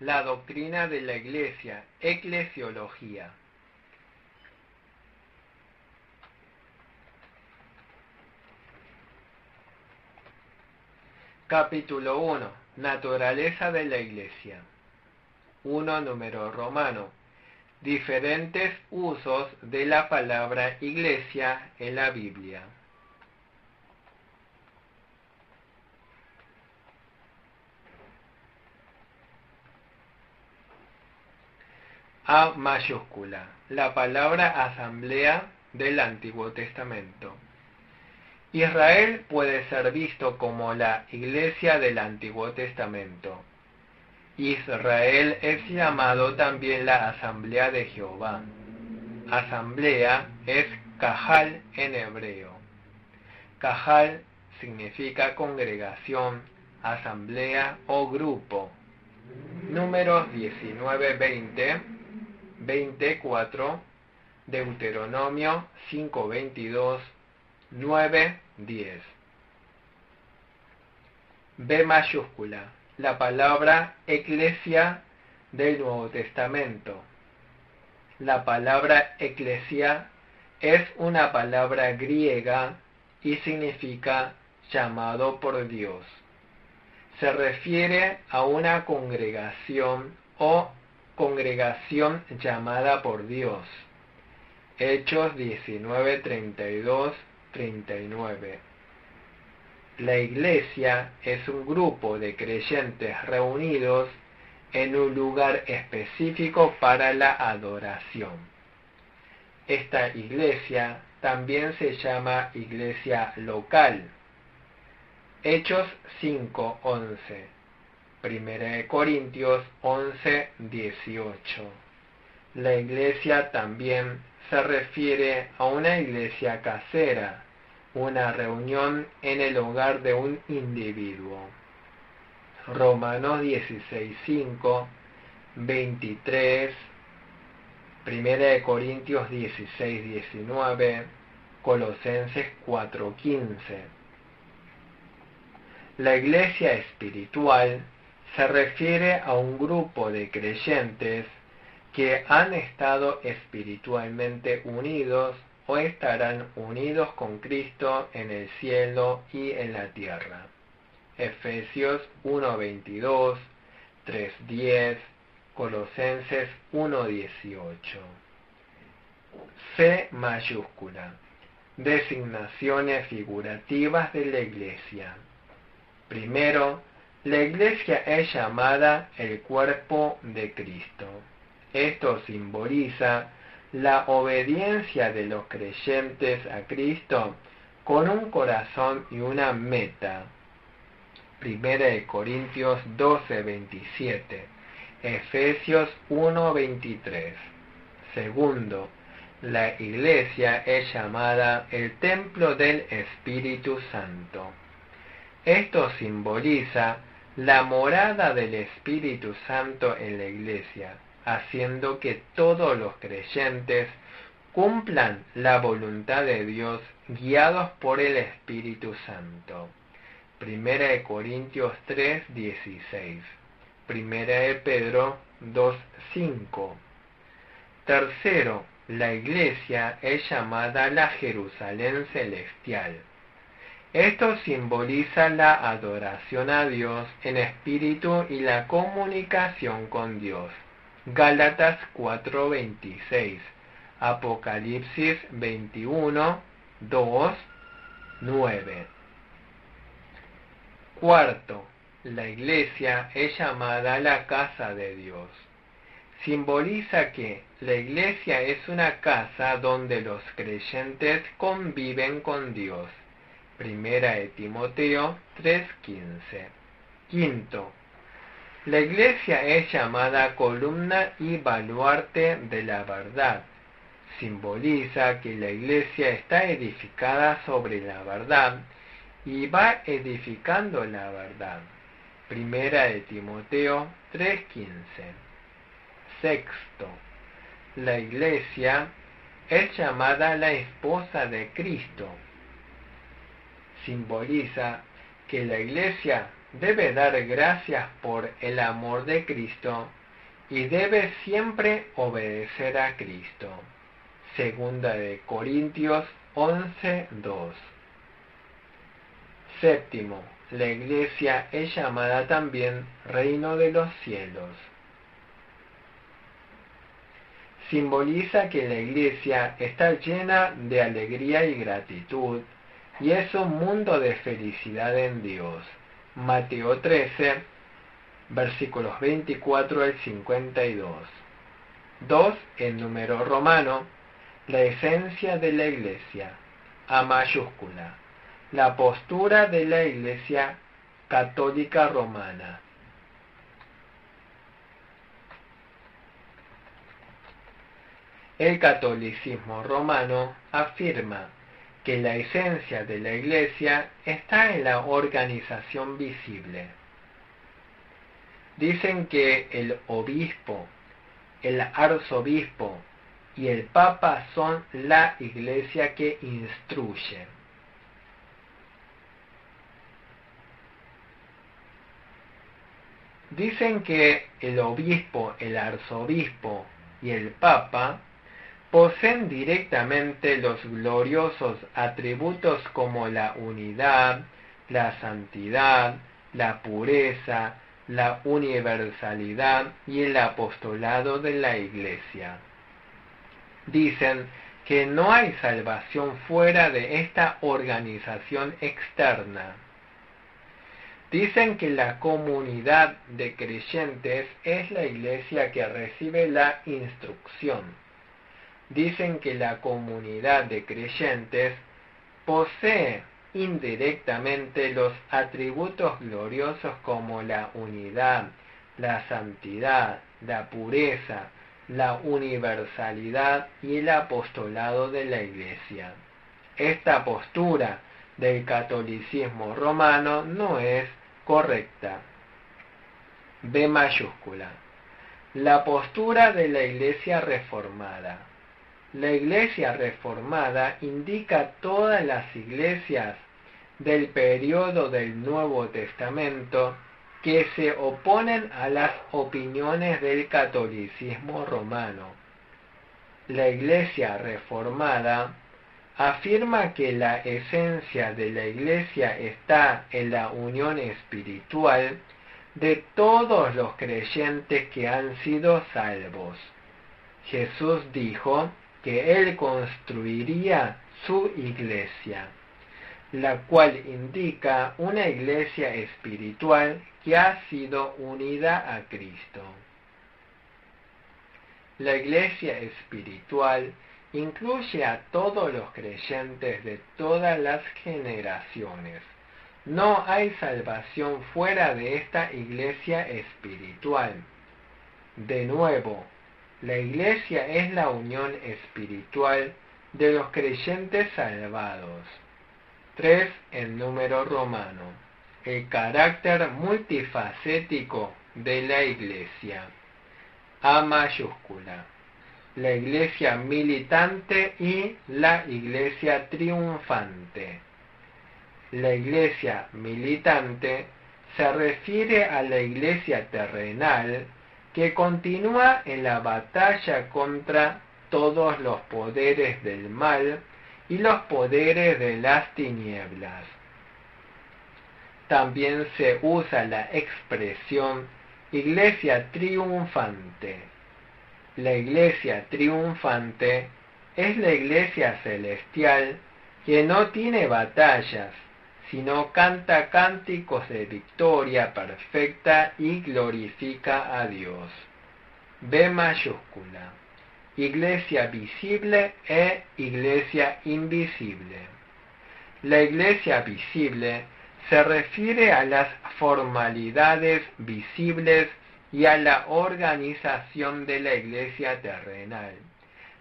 la doctrina de la Iglesia, eclesiología. Capítulo 1. Naturaleza de la Iglesia. 1. Número romano. Diferentes usos de la palabra Iglesia en la Biblia. A mayúscula. La palabra asamblea del Antiguo Testamento. Israel puede ser visto como la Iglesia del Antiguo Testamento. Israel es llamado también la Asamblea de Jehová. Asamblea es Kahal en hebreo. Kahal significa congregación, asamblea o grupo. Números 19, 20, 24, Deuteronomio 5, 22, 9, 10. B mayúscula. La palabra eclesia del Nuevo Testamento. La palabra eclesia es una palabra griega y significa llamado por Dios. Se refiere a una congregación o congregación llamada por Dios. Hechos 19, 32, 39. La Iglesia es un grupo de creyentes reunidos en un lugar específico para la adoración. Esta iglesia también se llama iglesia local. Hechos 5, 11. 1 Corintios 11, 18. La iglesia también se refiere a una iglesia casera, una reunión en el hogar de un individuo. Romanos 16, 5, 23, 1 Corintios 16, 19, Colosenses 4, 15. La iglesia espiritual se refiere a un grupo de creyentes que han estado espiritualmente unidos o estarán unidos con Cristo en el cielo y en la tierra. Efesios 1:22, 3:10, Colosenses 1:18. C mayúscula. Designaciones figurativas de la Iglesia. Primero, la Iglesia es llamada el cuerpo de Cristo. Esto simboliza la obediencia de los creyentes a Cristo con un corazón y una meta. 1 Corintios 12, 27, Efesios 1, 23. Segundo, la Iglesia es llamada el templo del Espíritu Santo. Esto simboliza la morada del Espíritu Santo en la Iglesia, haciendo que todos los creyentes cumplan la voluntad de Dios guiados por el Espíritu Santo. 1 Corintios 3, 16. 1 Pedro 2, 5. Tercero, la Iglesia es llamada la Jerusalén celestial. Esto simboliza la adoración a Dios en espíritu y la comunicación con Dios. Gálatas 4:26, Apocalipsis 21, 2, 9. Cuarto, la iglesia es llamada la casa de Dios. Simboliza que la iglesia es una casa donde los creyentes conviven con Dios. Primera de Timoteo 3:15. Quinto, la iglesia es llamada columna y baluarte de la verdad. Simboliza que la iglesia está edificada sobre la verdad y va edificando la verdad. Primera de Timoteo 3:15. Sexto, la iglesia es llamada la esposa de Cristo. Simboliza que la iglesia debe dar gracias por el amor de Cristo y debe siempre obedecer a Cristo. Segunda de Corintios 11:2. Séptimo, la Iglesia es llamada también reino de los cielos. Simboliza que la Iglesia está llena de alegría y gratitud y es un mundo de felicidad en Dios. Mateo 13, versículos 24 al 52. 2. En número romano, la esencia de la Iglesia, A mayúscula, la postura de la Iglesia católica romana. El catolicismo romano afirma que la esencia de la Iglesia está en la organización visible. Dicen que el obispo, el arzobispo y el papa son la Iglesia que instruye. Dicen que el obispo, el arzobispo y el papa poseen directamente los gloriosos atributos como la unidad, la santidad, la pureza, la universalidad y el apostolado de la Iglesia. Dicen que no hay salvación fuera de esta organización externa. Dicen que la comunidad de creyentes es la Iglesia que recibe la instrucción. Dicen que la comunidad de creyentes posee indirectamente los atributos gloriosos como la unidad, la santidad, la pureza, la universalidad y el apostolado de la Iglesia. Esta postura del catolicismo romano no es correcta. B mayúscula. La postura de la Iglesia reformada. La Iglesia reformada indica todas las iglesias del periodo del Nuevo Testamento que se oponen a las opiniones del catolicismo romano. La Iglesia reformada afirma que la esencia de la Iglesia está en la unión espiritual de todos los creyentes que han sido salvos. Jesús dijo que Él construiría su Iglesia, la cual indica una Iglesia espiritual que ha sido unida a Cristo. La Iglesia espiritual incluye a todos los creyentes de todas las generaciones. No hay salvación fuera de esta Iglesia espiritual. De nuevo, la Iglesia es la unión espiritual de los creyentes salvados. 3. En número romano. El carácter multifacético de la Iglesia. A mayúscula. La Iglesia militante y la Iglesia triunfante. La Iglesia militante se refiere a la Iglesia terrenal que continúa en la batalla contra todos los poderes del mal y los poderes de las tinieblas. También se usa la expresión Iglesia triunfante. La Iglesia triunfante es la Iglesia celestial que no tiene batallas, sino canta cánticos de victoria perfecta y glorifica a Dios. B mayúscula. Iglesia visible e Iglesia invisible. La Iglesia visible se refiere a las formalidades visibles y a la organización de la Iglesia terrenal.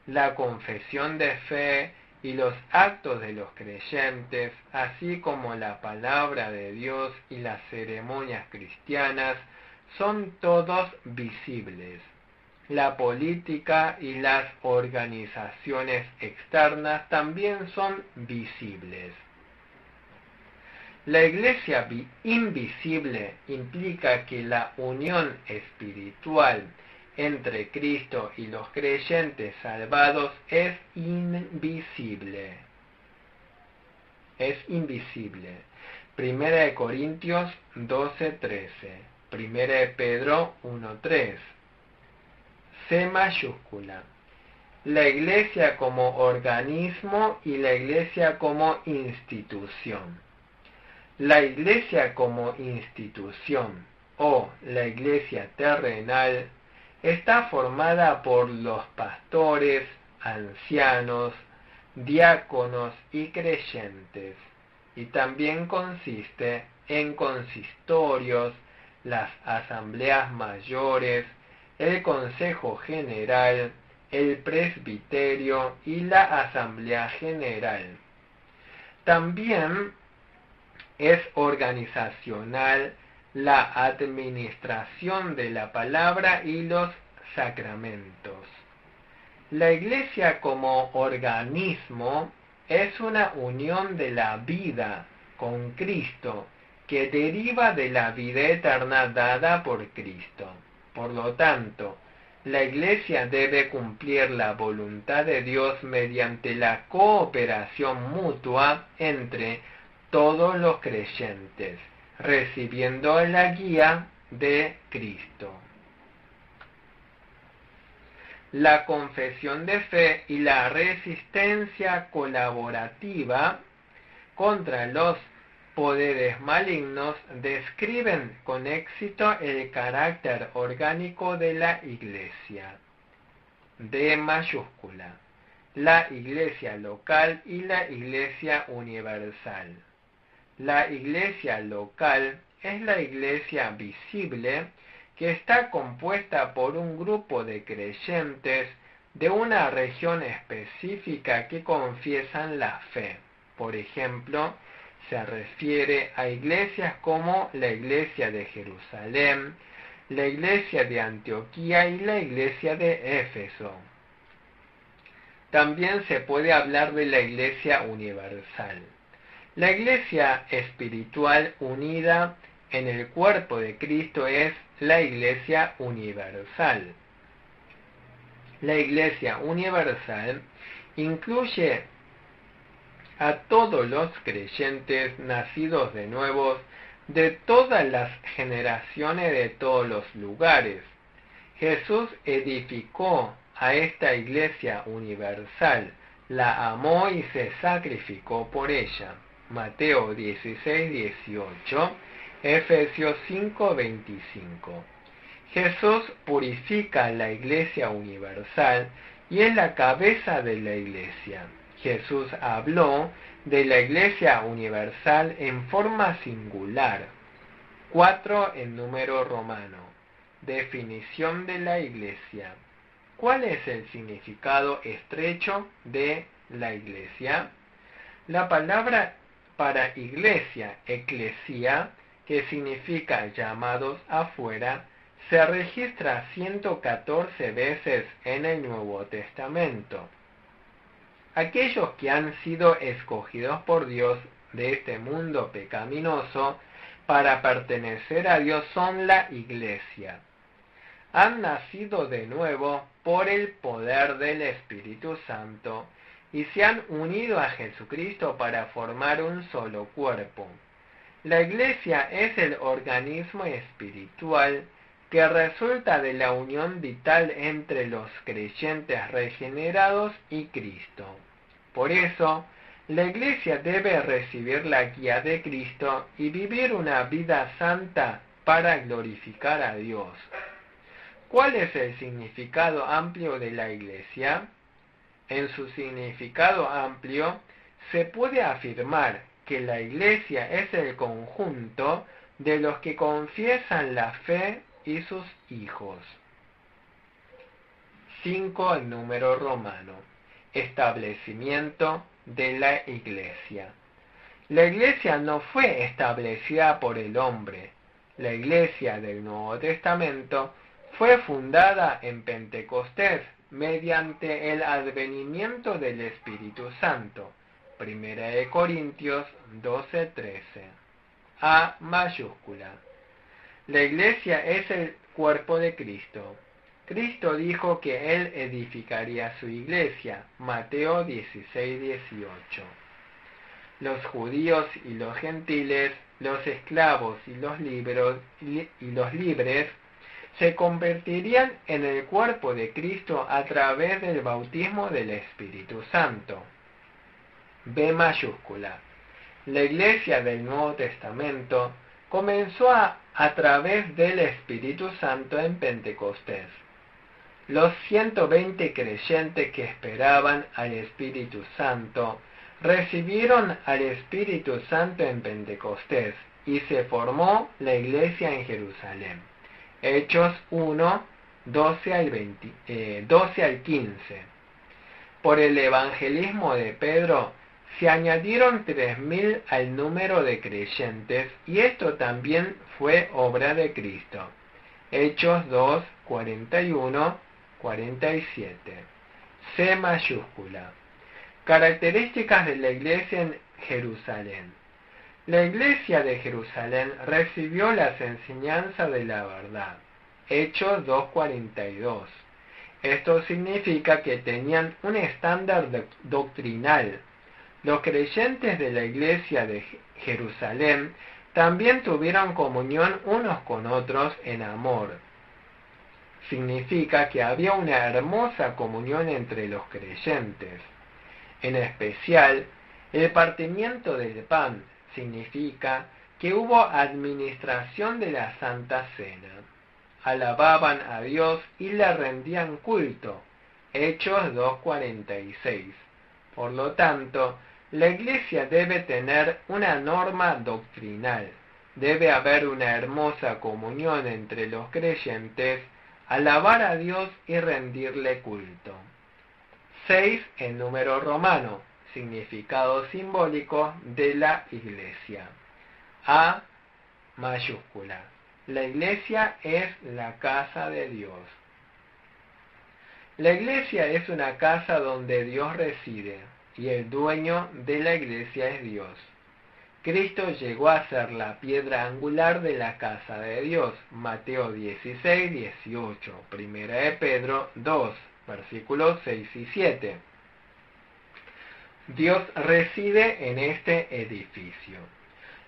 La confesión de fe y los actos de los creyentes, así como la palabra de Dios y las ceremonias cristianas, son todos visibles. La política y las organizaciones externas también son visibles. La iglesia invisible implica que la unión espiritual entre Cristo y los creyentes salvados es invisible. Es invisible. 1 Corintios 12:13. 1 Pedro 1:3. C mayúscula. La iglesia como organismo y la iglesia como institución. La iglesia como institución o la iglesia terrenal está formada por los pastores, ancianos, diáconos y creyentes, y también consiste en consistorios, las asambleas mayores, el consejo general, el presbiterio y la asamblea general. También es organizacional la administración de la palabra y los sacramentos. La iglesia como organismo es una unión de la vida con Cristo que deriva de la vida eterna dada por Cristo. Por lo tanto, la iglesia debe cumplir la voluntad de Dios mediante la cooperación mutua entre todos los creyentes, recibiendo la guía de Cristo. La confesión de fe y la resistencia colaborativa contra los poderes malignos describen con éxito el carácter orgánico de la Iglesia. D mayúscula. La Iglesia local y la Iglesia universal. La Iglesia local es la Iglesia visible que está compuesta por un grupo de creyentes de una región específica que confiesan la fe. Por ejemplo, se refiere a iglesias como la Iglesia de Jerusalén, la Iglesia de Antioquía y la Iglesia de Éfeso. También se puede hablar de la Iglesia universal. La Iglesia espiritual unida en el cuerpo de Cristo es la Iglesia universal. La Iglesia universal incluye a todos los creyentes nacidos de nuevo de todas las generaciones de todos los lugares. Jesús edificó a esta Iglesia universal, la amó y se sacrificó por ella. Mateo 16:18, Efesios 5:25. Jesús purifica la Iglesia universal y es la cabeza de la Iglesia. Jesús habló de la Iglesia universal en forma singular. 4 en número romano. Definición de la Iglesia. ¿Cuál es el significado estrecho de la Iglesia? La palabra para iglesia, eclesia, que significa llamados afuera, se registra 114 veces en el Nuevo Testamento. Aquellos que han sido escogidos por Dios de este mundo pecaminoso para pertenecer a Dios son la Iglesia. Han nacido de nuevo por el poder del Espíritu Santo y se han unido a Jesucristo para formar un solo cuerpo. La Iglesia es el organismo espiritual que resulta de la unión vital entre los creyentes regenerados y Cristo. Por eso, la Iglesia debe recibir la guía de Cristo y vivir una vida santa para glorificar a Dios. ¿Cuál es el significado amplio de la Iglesia? En su significado amplio, se puede afirmar que la Iglesia es el conjunto de los que confiesan la fe y sus hijos. 5 en número romano. Establecimiento de la Iglesia. La Iglesia no fue establecida por el hombre. La Iglesia del Nuevo Testamento fue fundada en Pentecostés mediante el advenimiento del Espíritu Santo. 1 Corintios 12:13. A mayúscula. La iglesia es el cuerpo de Cristo. Cristo dijo que Él edificaría su iglesia. Mateo 16:18. Los judíos y los gentiles, los esclavos y los libres, se convertirían en el cuerpo de Cristo a través del bautismo del Espíritu Santo. B mayúscula. La iglesia del Nuevo Testamento comenzó a través del Espíritu Santo en Pentecostés. Los 120 creyentes que esperaban al Espíritu Santo recibieron al Espíritu Santo en Pentecostés y se formó la iglesia en Jerusalén. Hechos 1, 12 al 15. Por el evangelismo de Pedro se añadieron 3.000 al número de creyentes y esto también fue obra de Cristo. Hechos 2, 41, 47. C mayúscula. Características de la iglesia en Jerusalén. La iglesia de Jerusalén recibió las enseñanzas de la verdad. Hechos 2:42. Esto significa que tenían un estándar doctrinal. Los creyentes de la iglesia de Jerusalén también tuvieron comunión unos con otros en amor. Significa que había una hermosa comunión entre los creyentes. En especial, el partimiento del pan significa que hubo administración de la Santa Cena. Alababan a Dios y le rendían culto. Hechos 2:46. Por lo tanto, la iglesia debe tener una norma doctrinal. Debe haber una hermosa comunión entre los creyentes, alabar a Dios y rendirle culto. 6 en número romano, significado simbólico de la iglesia. A mayúscula. La iglesia es la casa de Dios. La iglesia es una casa donde Dios reside y el dueño de la iglesia es Dios. Cristo llegó a ser la piedra angular de la casa de Dios. Mateo 16:18. Primera de Pedro 2. Versículos 6 y 7. Dios reside en este edificio.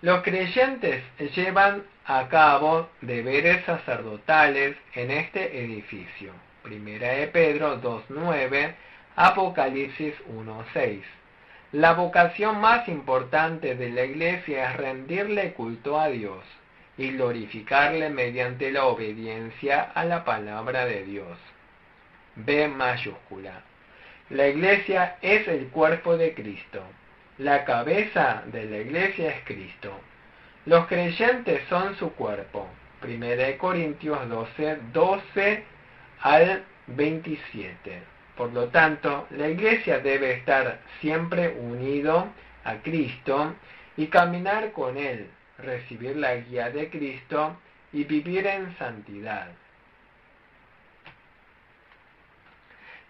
Los creyentes llevan a cabo deberes sacerdotales en este edificio. Primera de Pedro 2:9, Apocalipsis 1:6. La vocación más importante de la iglesia es rendirle culto a Dios y glorificarle mediante la obediencia a la palabra de Dios. B mayúscula. La iglesia es el cuerpo de Cristo. La cabeza de la iglesia es Cristo. Los creyentes son su cuerpo. 1 Corintios 12 al 27. Por lo tanto, la iglesia debe estar siempre unido a Cristo y caminar con Él, recibir la guía de Cristo y vivir en santidad.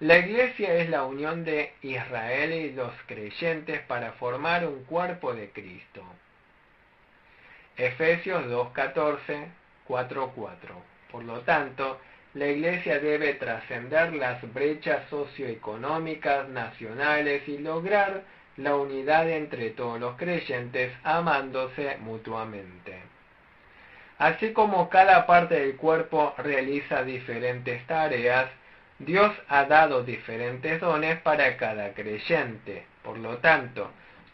La iglesia es la unión de Israel y los creyentes para formar un cuerpo de Cristo. Efesios 2:14, 4:4. Por lo tanto, la iglesia debe trascender las brechas socioeconómicas nacionales y lograr la unidad entre todos los creyentes amándose mutuamente. Así como cada parte del cuerpo realiza diferentes tareas, Dios ha dado diferentes dones para cada creyente. Por lo tanto,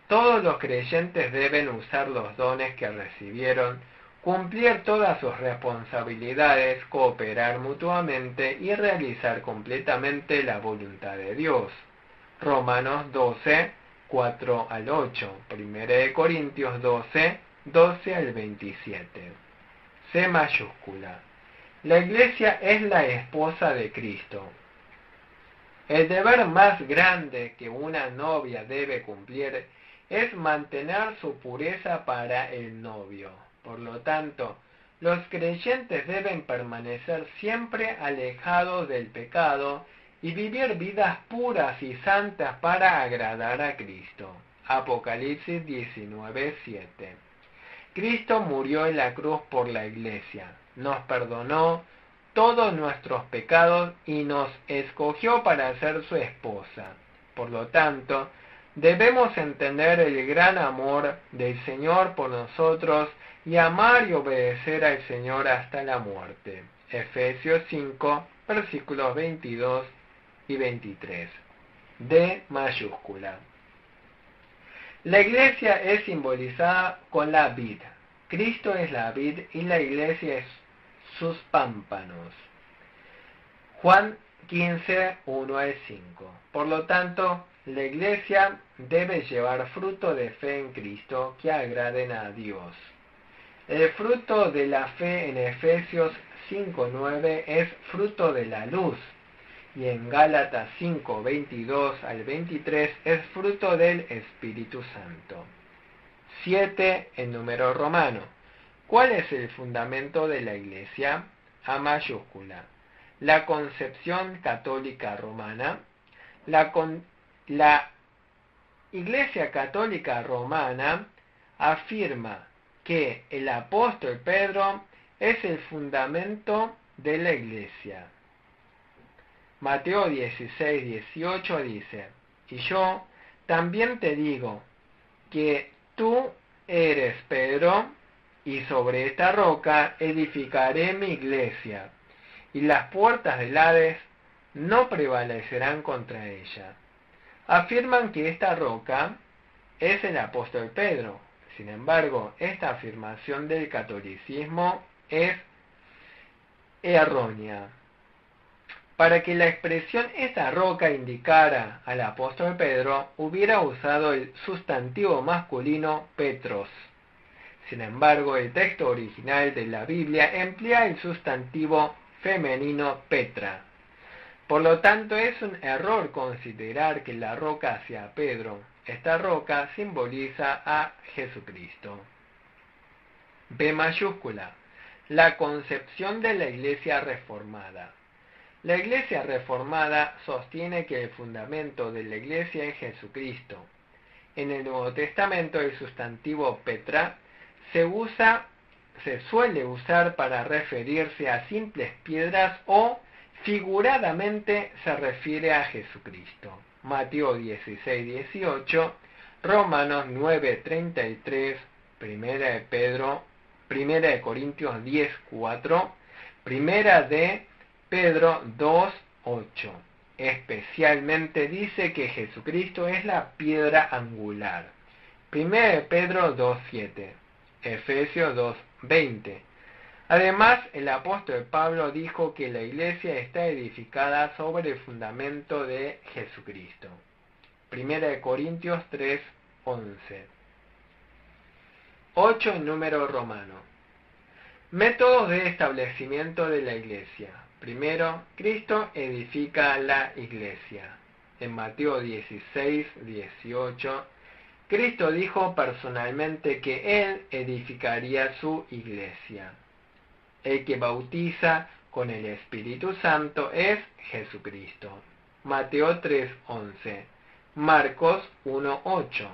todos los creyentes deben usar los dones que recibieron, cumplir todas sus responsabilidades, cooperar mutuamente y realizar completamente la voluntad de Dios. Romanos 12, 4 al 8, 1 Corintios 12, 12 al 27. C mayúscula. La iglesia es la esposa de Cristo. El deber más grande que una novia debe cumplir es mantener su pureza para el novio. Por lo tanto, los creyentes deben permanecer siempre alejados del pecado y vivir vidas puras y santas para agradar a Cristo. Apocalipsis 19:7. Cristo murió en la cruz por la Iglesia, nos perdonó todos nuestros pecados y nos escogió para ser su esposa. Por lo tanto, debemos entender el gran amor del Señor por nosotros y amar y obedecer al Señor hasta la muerte. Efesios 5, versículos 22 y 23. D mayúscula. La iglesia es simbolizada con la vid. Cristo es la vid y la iglesia es sus pámpanos. Juan 15, 1 al 5. Por lo tanto, la iglesia debe llevar fruto de fe en Cristo que agraden a Dios. El fruto de la fe en Efesios 5:9 es fruto de la luz, y en Gálatas 5:22 al 23 es fruto del Espíritu Santo. 7 en número romano. ¿Cuál es el fundamento de la Iglesia? A mayúscula. La concepción católica romana. La Iglesia Católica Romana afirma que el apóstol Pedro es el fundamento de la Iglesia. Mateo 16:18 dice: y yo también te digo que tú eres Pedro, y sobre esta roca edificaré mi iglesia, y las puertas del Hades no prevalecerán contra ella. Afirman que esta roca es el apóstol Pedro. Sin embargo, esta afirmación del catolicismo es errónea. Para que la expresión esta roca indicara al apóstol Pedro, hubiera usado el sustantivo masculino Petros. Sin embargo, el texto original de la Biblia emplea el sustantivo femenino Petra. Por lo tanto, es un error considerar que la roca sea Pedro. Esta roca simboliza a Jesucristo. B mayúscula. La concepción de la Iglesia reformada. La Iglesia reformada sostiene que el fundamento de la Iglesia es Jesucristo. En el Nuevo Testamento el sustantivo Petra se suele usar para referirse a simples piedras o figuradamente se refiere a Jesucristo. Mateo 16:18, Romanos 9:33, Primera de Corintios 10:4, Primera de Pedro 2:8. Especialmente dice que Jesucristo es la piedra angular. Primera de Pedro 2:7. Efesios 2:20. Además, el apóstol Pablo dijo que la iglesia está edificada sobre el fundamento de Jesucristo. Primera de Corintios 3:11. 8 en número romano. Métodos de establecimiento de la iglesia. Primero, Cristo edifica la iglesia. En Mateo 16:18, Cristo dijo personalmente que Él edificaría su iglesia. El que bautiza con el Espíritu Santo es Jesucristo. Mateo 3:11. Marcos 1:8.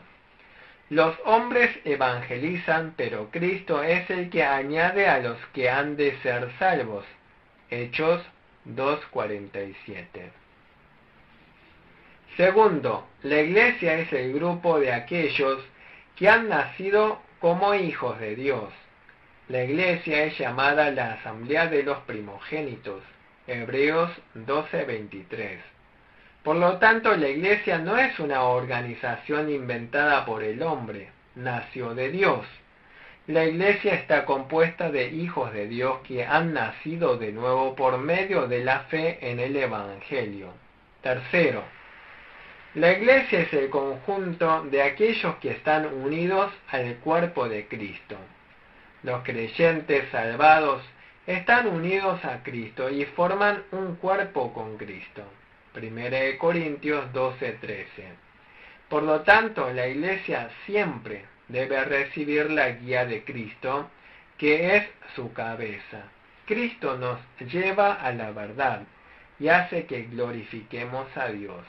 Los hombres evangelizan, pero Cristo es el que añade a los que han de ser salvos. Hechos 2:47. Segundo, la iglesia es el grupo de aquellos que han nacido como hijos de Dios. La iglesia es llamada la asamblea de los primogénitos. Hebreos 12:23. Por lo tanto, la iglesia no es una organización inventada por el hombre, nació de Dios. La iglesia está compuesta de hijos de Dios que han nacido de nuevo por medio de la fe en el Evangelio. Tercero, la iglesia es el conjunto de aquellos que están unidos al cuerpo de Cristo. Los creyentes salvados están unidos a Cristo y forman un cuerpo con Cristo. Primera de Corintios 12:13. Por lo tanto, la iglesia siempre debe recibir la guía de Cristo, que es su cabeza. Cristo nos lleva a la verdad y hace que glorifiquemos a Dios.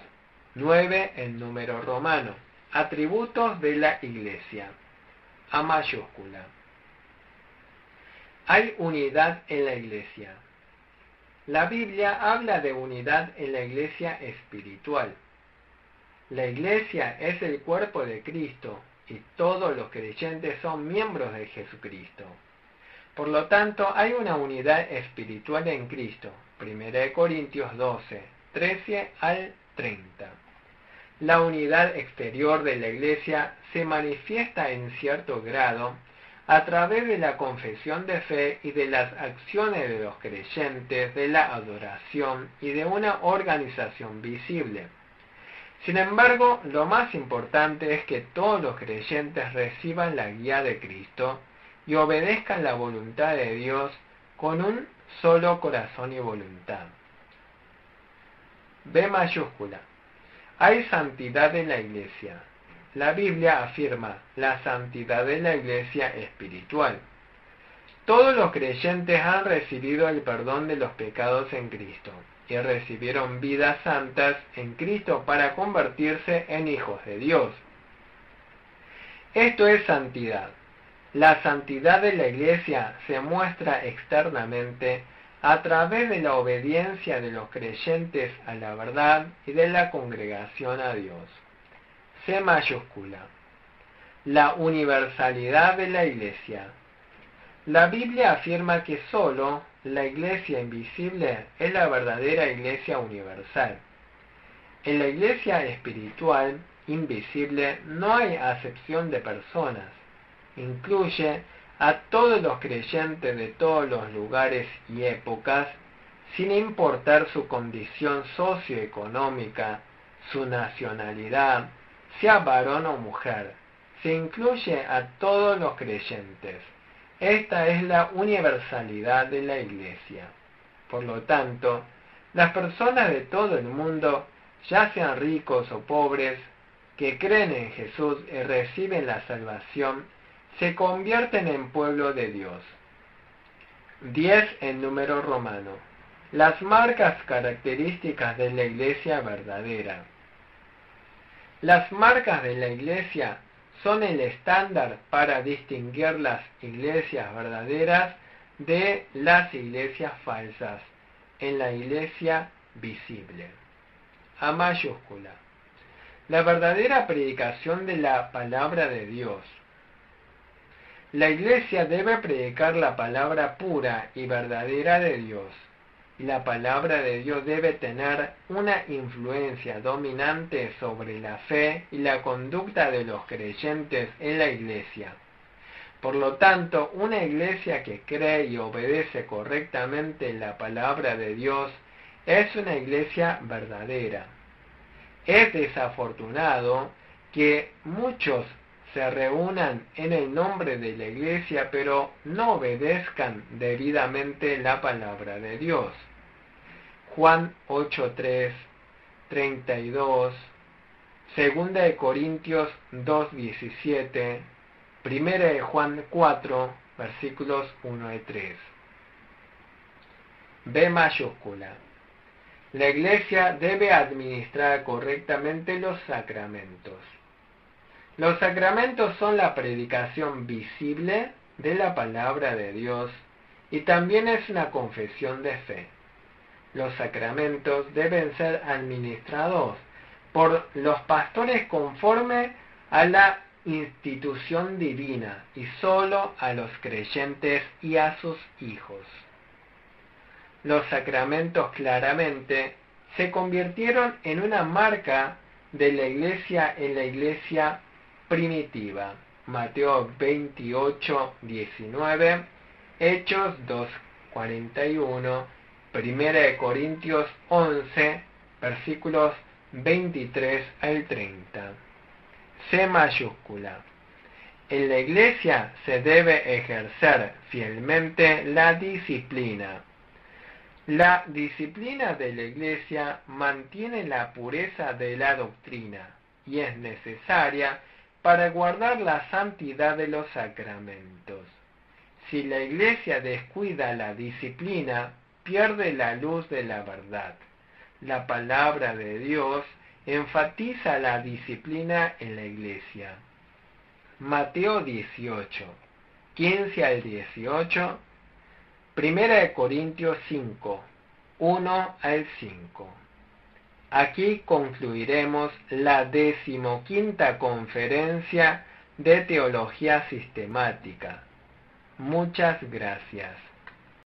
9 en número romano. Atributos de la iglesia. A mayúscula. Hay unidad en la iglesia. La Biblia habla de unidad en la iglesia espiritual. La iglesia es el cuerpo de Cristo y todos los creyentes son miembros de Jesucristo. Por lo tanto, hay una unidad espiritual en Cristo. 1 Corintios 12, 13 al 30. La unidad exterior de la iglesia se manifiesta en cierto grado a través de la confesión de fe y de las acciones de los creyentes, de la adoración y de una organización visible. Sin embargo, lo más importante es que todos los creyentes reciban la guía de Cristo y obedezcan la voluntad de Dios con un solo corazón y voluntad. B mayúscula. Hay santidad en la iglesia. La Biblia afirma la santidad de la iglesia espiritual. Todos los creyentes han recibido el perdón de los pecados en Cristo y recibieron vidas santas en Cristo para convertirse en hijos de Dios. Esto es santidad. La santidad de la iglesia se muestra externamente a través de la obediencia de los creyentes a la verdad y de la congregación a Dios. C mayúscula. La universalidad de la iglesia. La Biblia afirma que sólo la iglesia invisible es la verdadera iglesia universal. En la iglesia espiritual invisible no hay acepción de personas. Incluye a todos los creyentes de todos los lugares y épocas, sin importar su condición socioeconómica, su nacionalidad, sea varón o mujer. Se incluye a todos los creyentes. Esta es la universalidad de la iglesia. Por lo tanto, las personas de todo el mundo, ya sean ricos o pobres, que creen en Jesús y reciben la salvación, se convierten en pueblo de Dios. 10 en número romano. Las marcas características de la iglesia verdadera. Las marcas de la iglesia son el estándar para distinguir las iglesias verdaderas de las iglesias falsas en la iglesia visible. A mayúscula. La verdadera predicación de la palabra de Dios. La iglesia debe predicar la palabra pura y verdadera de Dios. Y la palabra de Dios debe tener una influencia dominante sobre la fe y la conducta de los creyentes en la iglesia. Por lo tanto, una iglesia que cree y obedece correctamente la palabra de Dios es una iglesia verdadera. Es desafortunado que muchos se reúnan en el nombre de la iglesia, pero no obedezcan debidamente la palabra de Dios. Juan 8:3, 32, 2 de Corintios 2:17, 1 de Juan 4, versículos 1 y 3. B mayúscula. La iglesia debe administrar correctamente los sacramentos. Los sacramentos son la predicación visible de la palabra de Dios y también es una confesión de fe. Los sacramentos deben ser administrados por los pastores conforme a la institución divina y solo a los creyentes y a sus hijos. Los sacramentos claramente se convirtieron en una marca de la iglesia en la iglesia primitiva. Mateo 28:19, Hechos 2:41, 1 de Corintios 11, versículos 23 al 30. C mayúscula. En la iglesia se debe ejercer fielmente la disciplina. La disciplina de la iglesia mantiene la pureza de la doctrina y es necesaria para guardar la santidad de los sacramentos. Si la iglesia descuida la disciplina, pierde la luz de la verdad. La palabra de Dios enfatiza la disciplina en la iglesia. Mateo 18, 15 al 18, Primera de Corintios 5, 1 al 5. Aquí concluiremos la 15ª conferencia de Teología Sistemática. Muchas gracias.